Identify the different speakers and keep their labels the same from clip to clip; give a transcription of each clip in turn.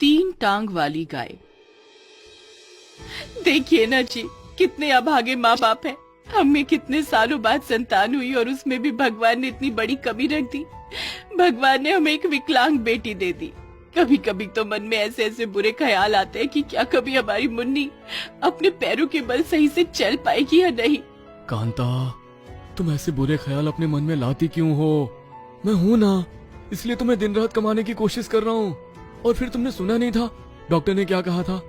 Speaker 1: 3 टांग वाली गाय। देखिए ना जी, कितने अभागे माँ बाप हैं। हमें कितने सालों बाद संतान हुई और उसमें भी भगवान ने इतनी बड़ी कमी रख दी। भगवान ने हमें एक विकलांग बेटी दे दी। कभी कभी तो मन में ऐसे ऐसे बुरे ख्याल आते हैं कि क्या कभी हमारी मुन्नी अपने पैरों के बल सही से चल पाएगी या नहीं।
Speaker 2: कांता, तुम ऐसे बुरे ख्याल अपने मन में लाती क्यों हो? मैं हूं ना, इसलिए तो मैं दिन रात कमाने की कोशिश कर रहा हूँ। और फिर तुमने सुना नहीं था डॉक्टर ने क्या कहा था?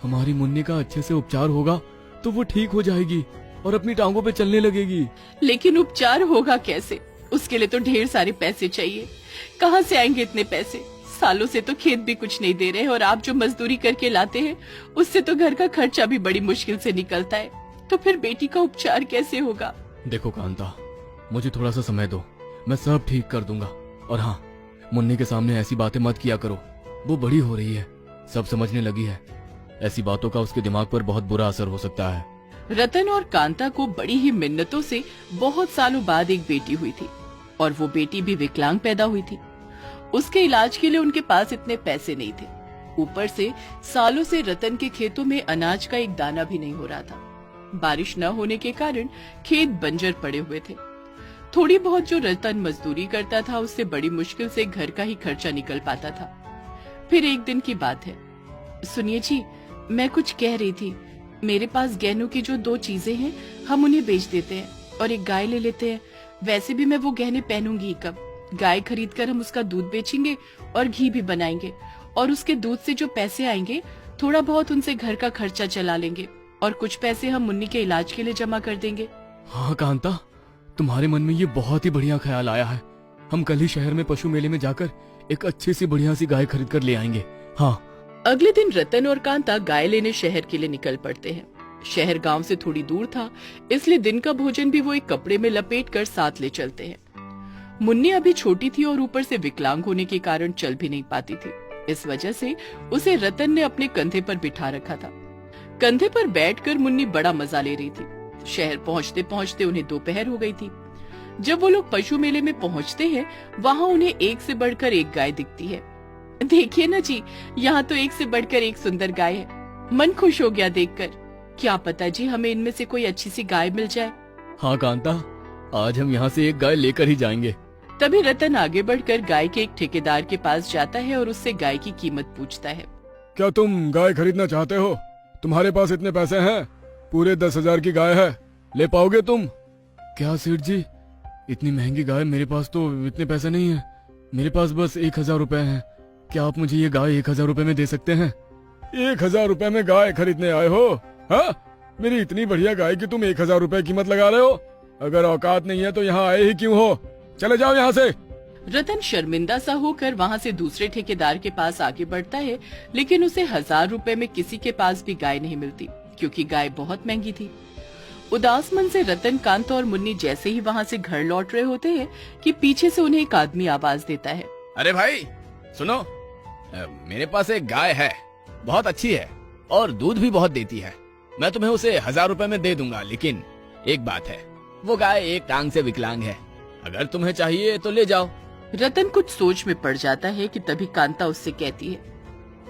Speaker 2: हमारी मुन्नी का अच्छे से उपचार होगा तो वो ठीक हो जाएगी और अपनी टांगों पे चलने लगेगी।
Speaker 1: लेकिन उपचार होगा कैसे? उसके लिए तो ढेर सारे पैसे चाहिए। कहाँ से आएंगे इतने पैसे? सालों से तो खेत भी कुछ नहीं दे रहे और आप जो मजदूरी करके लाते हैं उससे तो घर का खर्चा भी बड़ी मुश्किल से निकलता है। तो फिर बेटी का उपचार कैसे होगा?
Speaker 2: देखो कांता, मुझे थोड़ा सा समय दो, मैं सब ठीक कर दूंगा। और हाँ, मुन्नी के सामने ऐसी बातें मत किया करो। वो बड़ी हो रही है, सब समझने लगी है। ऐसी बातों का उसके दिमाग पर बहुत बुरा असर हो सकता है।
Speaker 1: रतन और कांता को बड़ी ही मिन्नतों से बहुत सालों बाद एक बेटी हुई थी और वो बेटी भी विकलांग पैदा हुई थी। उसके इलाज के लिए उनके पास इतने पैसे नहीं थे। ऊपर से सालों से रतन के खेतों में अनाज का एक दाना भी नहीं हो रहा था। बारिश न होने के कारण खेत बंजर पड़े हुए थे। थोड़ी बहुत जो रतन मजदूरी करता था उससे बड़ी मुश्किल से घर का ही खर्चा निकल पाता था। फिर एक दिन की बात है। सुनिए जी, मैं कुछ कह रही थी। मेरे पास गहनों की जो 2 चीजें हैं, हम उन्हें बेच देते हैं और एक गाय ले लेते हैं। वैसे भी मैं वो गहने पहनूंगी कब। गाय खरीद कर हम उसका दूध बेचेंगे और घी भी बनाएंगे और उसके दूध से जो पैसे आएंगे थोड़ा बहुत उनसे घर का खर्चा चला लेंगे और कुछ पैसे हम मुन्नी के इलाज के लिए जमा कर देंगे।
Speaker 2: हाँ कांता, तुम्हारे मन में ये बहुत ही बढ़िया ख्याल आया है। हम कल ही शहर में पशु मेले में जाकर एक अच्छी सी बढ़िया सी गाय खरीद कर ले आएंगे। हाँ।
Speaker 1: अगले दिन रतन और कांता गाय लेने शहर के लिए निकल पड़ते हैं। शहर गांव से थोड़ी दूर था, इसलिए दिन का भोजन भी वो एक कपड़े में लपेट कर साथ ले चलते हैं। मुन्नी अभी छोटी थी और ऊपर से विकलांग होने के कारण चल भी नहीं पाती थी। इस वजह से उसे रतन ने अपने कंधे पर बिठा रखा था। कंधे पर बैठकर मुन्नी बड़ा मजा ले रही थी। शहर पहुंचते पहुंचते उन्हें दोपहर हो गई थी। जब वो लोग पशु मेले में पहुंचते हैं, वहाँ उन्हें एक से बढ़कर एक गाय दिखती है। देखिए ना जी, यहाँ तो एक से बढ़कर एक सुंदर गाय है। मन खुश हो गया देखकर। क्या पता जी, हमें इनमें से कोई अच्छी सी गाय मिल जाए।
Speaker 2: हाँ कांता, आज हम यहाँ से एक गाय लेकर ही जाएंगे।
Speaker 1: तभी रतन आगे बढ़कर गाय के एक ठेकेदार के पास जाता है और उससे गाय की कीमत पूछता है।
Speaker 3: क्या तुम गाय खरीदना चाहते हो? तुम्हारे पास इतने पैसे हैं? पूरे 10,000 की गाय है, ले पाओगे तुम?
Speaker 2: क्या सेठ जी, इतनी महंगी गाय? मेरे पास तो इतने पैसे नहीं है। मेरे पास बस 1,000 रुपए हैं। क्या आप मुझे ये गाय 1,000 रुपए में दे सकते हैं?
Speaker 3: 1,000 रुपए में गाय खरीदने आए हो? हाँ, मेरी इतनी बढ़िया गाय की तुम 1,000 रुपए कीमत लगा रहे हो? अगर औकात नहीं है तो यहाँ आए ही क्यों हो? चले जाओ यहाँ से।
Speaker 1: रतन शर्मिंदा सा होकर वहाँ से दूसरे ठेकेदार के पास आगे बढ़ता है, लेकिन उसे 1,000 रुपए में किसी के पास भी गाय नहीं मिलती, क्योंकि गाय बहुत महंगी थी। उदास मन से रतन, कांता और मुन्नी जैसे ही वहाँ से घर लौट रहे होते हैं कि पीछे से उन्हें एक आदमी आवाज देता है।
Speaker 4: अरे भाई सुनो, मेरे पास एक गाय है, बहुत अच्छी है और दूध भी बहुत देती है। मैं तुम्हें उसे 1,000 रुपए में दे दूंगा, लेकिन एक बात है, वो गाय एक टांग से विकलांग है। अगर तुम्हें चाहिए तो ले जाओ।
Speaker 1: रतन कुछ सोच में पड़ जाता है कि तभी कांता उससे कहती है,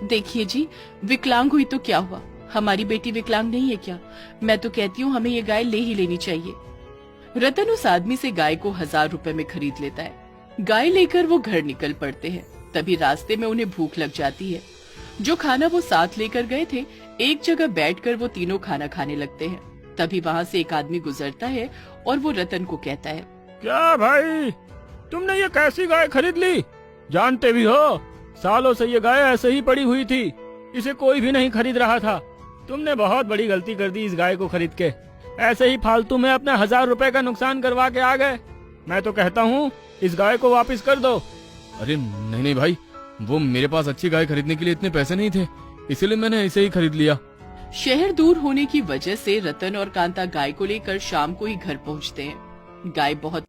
Speaker 1: देखिए जी, विकलांग हुई तो क्या हुआ? हमारी बेटी विकलांग नहीं है क्या? मैं तो कहती हूँ हमें ये गाय ले ही लेनी चाहिए। रतन उस आदमी से गाय को 1,000 रुपए में खरीद लेता है। गाय लेकर वो घर निकल पड़ते हैं। तभी रास्ते में उन्हें भूख लग जाती है। जो खाना वो साथ लेकर गए थे, एक जगह बैठकर वो तीनों खाना खाने लगते हैं। तभी वहाँ से एक आदमी गुजरता है और वो रतन को कहता है,
Speaker 3: क्या भाई, तुमने ये कैसी गाय खरीद ली? जानते भी हो, सालों से ये गाय ऐसे ही पड़ी हुई थी, इसे कोई भी नहीं खरीद रहा था। तुमने बहुत बड़ी गलती कर दी इस गाय को खरीद के। ऐसे ही फालतू में अपने 1,000 रुपए का नुकसान करवा के आ गए। मैं तो कहता हूँ इस गाय को वापस कर दो।
Speaker 2: अरे नहीं नहीं भाई, वो मेरे पास अच्छी गाय खरीदने के लिए इतने पैसे नहीं थे, इसीलिए मैंने इसे ही खरीद लिया।
Speaker 1: शहर दूर होने की वजह से रतन और कांता गाय को लेकर शाम को ही घर पहुँचते हैं। गाय बहुत